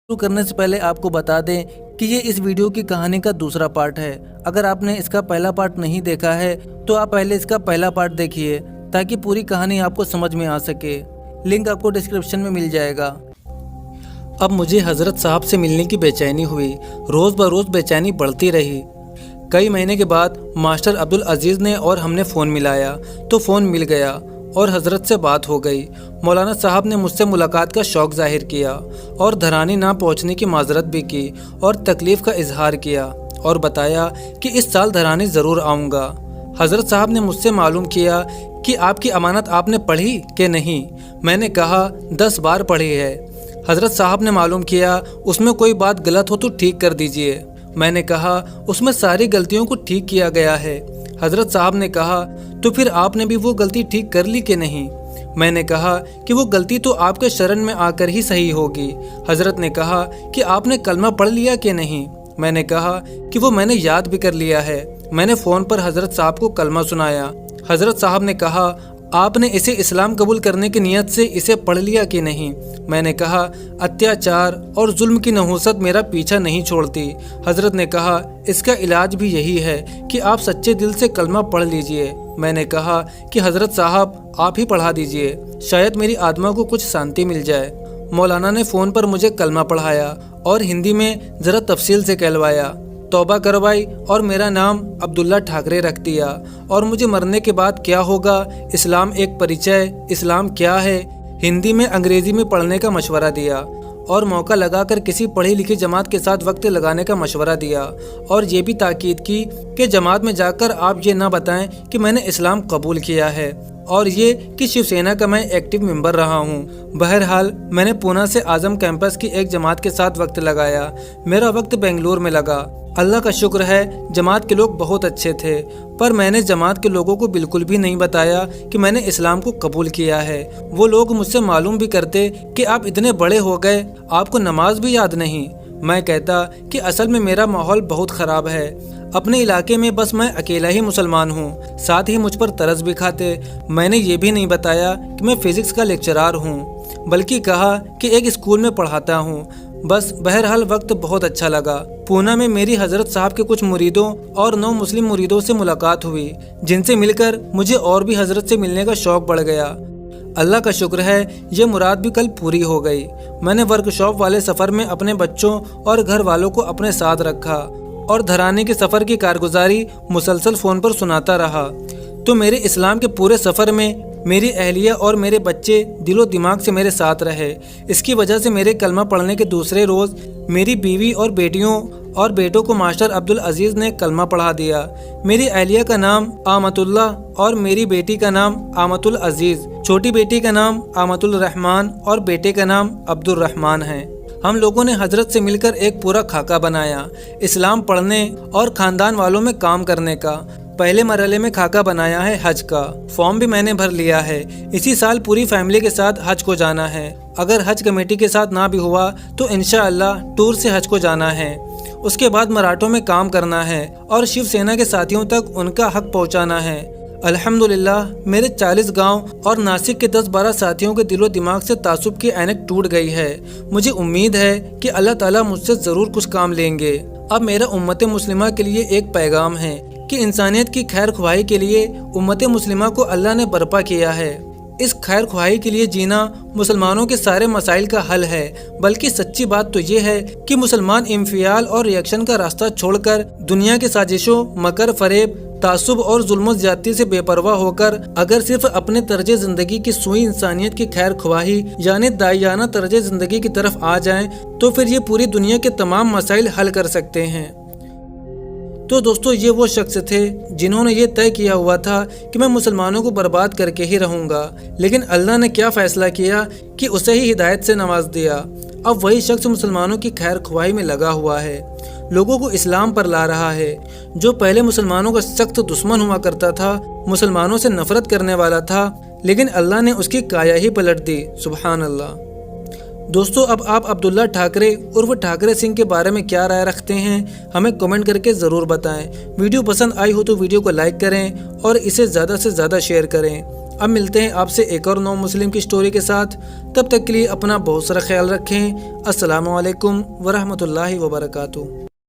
शुरू करने से पहले आपको बता दें कि ये इस वीडियो की कहानी का दूसरा पार्ट है। अगर आपने इसका पहला पार्ट नहीं देखा है तो आप पहले इसका पहला पार्ट देखिए ताकि पूरी कहानी आपको समझ में आ सके। लिंक आपको डिस्क्रिप्शन में मिल जाएगा। अब मुझे हज़रत साहब से मिलने की बेचैनी हुई। रोज़ बरोज़ बेचैनी बढ़ती रही। कई महीने के बाद मास्टर अब्दुल अजीज़ ने और हमने फ़ोन मिलाया तो फ़ोन मिल गया और हज़रत से बात हो गई। मौलाना साहब ने मुझसे मुलाकात का शौक़ ज़ाहिर किया और धरानी ना पहुंचने की माजरत भी की और तकलीफ़ का इजहार किया और बताया कि इस साल धरानी ज़रूर आऊँगा। हज़रत साहब ने मुझसे मालूम किया कि आपकी अमानत आपने पढ़ी कि नहीं। मैंने कहा 10 बार पढ़ी है। हज़रत साहब ने मालूम किया उसमें कोई बात गलत हो तो ठीक कर दीजिए। मैंने कहा उसमें सारी गलतियों को ठीक किया गया है। हज़रत साहब ने कहा तो फिर आपने भी वो गलती ठीक कर ली कि नहीं। मैंने कहा कि वो गलती तो आपके शरण में आकर ही सही होगी। हज़रत ने कहा कि आपने कलमा पढ़ लिया कि नहीं। मैंने कहा कि वो मैंने याद भी कर लिया है। मैंने फ़ोन पर हज़रत साहब को कलमा सुनाया। हज़रत साहब ने कहा आपने इसे इस्लाम कबूल करने की नीयत से इसे पढ़ लिया कि नहीं। मैंने कहा अत्याचार और जुल्म की नहुसत मेरा पीछा नहीं छोड़ती। हज़रत ने कहा इसका इलाज भी यही है कि आप सच्चे दिल से कलमा पढ़ लीजिए। मैंने कहा कि हज़रत साहब आप ही पढ़ा दीजिए, शायद मेरी आत्मा को कुछ शांति मिल जाए। मौलाना ने फ़ोन पर मुझे कलमा पढ़ाया और हिंदी में ज़रा तफसील से कहलवाया, तौबा करवाई और मेरा नाम अब्दुल्ला ठाकरे रख दिया और मुझे मरने के बाद क्या होगा, इस्लाम एक परिचय, इस्लाम क्या है, हिंदी में अंग्रेज़ी में पढ़ने का मशवरा दिया और मौका लगाकर किसी पढ़ी लिखी जमात के साथ वक्त लगाने का मशवरा दिया और ये भी ताकीद की कि जमात में जाकर आप ये ना बताएं कि मैंने इस्लाम कबूल किया है और ये कि शिवसेना का मैं एक्टिव मेंबर रहा हूँ। बहरहाल मैंने पूना से आज़म कैंपस की एक जमात के साथ वक्त लगाया। मेरा वक्त बेंगलुरु में लगा। अल्लाह का शुक्र है जमात के लोग बहुत अच्छे थे, पर मैंने जमात के लोगों को बिल्कुल भी नहीं बताया कि मैंने इस्लाम को कबूल किया है। वो लोग मुझसे मालूम भी करते कि आप इतने बड़े हो गए, आपको नमाज भी याद नहीं। मैं कहता कि असल में मेरा माहौल बहुत ख़राब है। अपने इलाके में बस मैं अकेला ही मुसलमान हूँ। साथ ही मुझ पर तरस भी खाते। मैंने ये भी नहीं बताया कि मैं फ़िज़िक्स का लेक्चरार हूँ, बल्कि कहा कि एक स्कूल में पढ़ाता हूँ। बस बहरहाल वक्त बहुत अच्छा लगा। पूना में मेरी हज़रत साहब के कुछ मुरीदों और 9 मुस्लिम मुरीदों से मुलाकात हुई, जिनसे मिलकर मुझे और भी हज़रत से मिलने का शौक़ बढ़ गया। अल्लाह का शुक्र है ये मुराद भी कल पूरी हो गई। मैंने वर्कशॉप वाले सफ़र में अपने बच्चों और घर वालों को अपने साथ रखा और धराने के सफ़र की कारगुजारी मुसलसल फ़ोन पर सुनाता रहा। तो मेरे इस्लाम के पूरे सफ़र में मेरी अहलिया और मेरे बच्चे दिलो दिमाग से मेरे साथ रहे। इसकी वजह से मेरे कलमा पढ़ने के दूसरे रोज़ मेरी बीवी और बेटियों और बेटों को मास्टर अब्दुल अजीज़ ने कलमा पढ़ा दिया। मेरी अहलिया का नाम आमतुल्ला और मेरी बेटी का नाम आमतुल अजीज़, छोटी बेटी का नाम आमतुल रहमान और बेटे का नाम अब्दुल रहमान है। हम लोगों ने हज़रत से मिलकर एक पूरा खाका बनाया इस्लाम पढ़ने और ख़ानदान वालों में काम करने का। पहले मरहले में खाका बनाया है हज का। फॉर्म भी मैंने भर लिया है। इसी साल पूरी फैमिली के साथ हज को जाना है। अगर हज कमेटी के साथ ना भी हुआ तो इंशाअल्लाह टूर से हज को जाना है। उसके बाद मराठों में काम करना है और शिवसेना के साथियों तक उनका हक पहुंचाना है। अल्हम्दुलिल्लाह मेरे 40 गांव और नासिक के 10-12 साथियों के दिलो दिमाग से तासुब की ऐनक टूट गई है। मुझे उम्मीद है कि अल्लाह ताला मुझसे ज़रूर कुछ काम लेंगे। अब मेरा उम्मत मुस्लिमा के लिए एक पैगाम है कि इंसानियत की खैर ख्वाही के लिए उम्मत मुस्लिमा को अल्लाह ने बर्पा किया है। इस खैर ख्वाही के लिए जीना मुसलमानों के सारे मसाइल का हल है। बल्कि सच्ची बात तो ये है कि मुसलमान इंफियाल और रिएक्शन का रास्ता छोड़कर दुनिया के साजिशों, मकर फरेब, तासुब और जुल्म ज़्यादती से बेपरवाह होकर अगर सिर्फ अपने तर्ज ज़िंदगी की सुई इंसानियत की खैर ख्वाही यानी दायाना तर्ज ज़िंदगी की तरफ आ जाएं तो फिर ये पूरी दुनिया के तमाम मसाइल हल कर सकते हैं। तो दोस्तों ये वो शख्स थे जिन्होंने ये तय किया हुआ था कि मैं मुसलमानों को बर्बाद करके ही रहूँगा, लेकिन अल्लाह ने क्या फ़ैसला किया कि उसे ही हिदायत से नवाज दिया। अब वही शख्स मुसलमानों की खैर ख्वाही में लगा हुआ है, लोगों को इस्लाम पर ला रहा है। जो पहले मुसलमानों का सख्त दुश्मन हुआ करता था, मुसलमानों से नफरत करने वाला था, लेकिन अल्लाह ने उसकी काया ही पलट दी। सुबहान अल्लाह। दोस्तों अब आप अब्दुल्ला ठाकरे उर्फ ठाकरे सिंह के बारे में क्या राय रखते हैं, हमें कमेंट करके ज़रूर बताएं। वीडियो पसंद आई हो तो वीडियो को लाइक करें और इसे ज़्यादा से ज़्यादा शेयर करें। اب ملتے ہیں آپ سے ایک اور نو مسلم کی سٹوری کے ساتھ، تب تک کے لیے اپنا بہت سارا خیال رکھیں۔ السلام علیکم ورحمۃ اللہ وبرکاتہ۔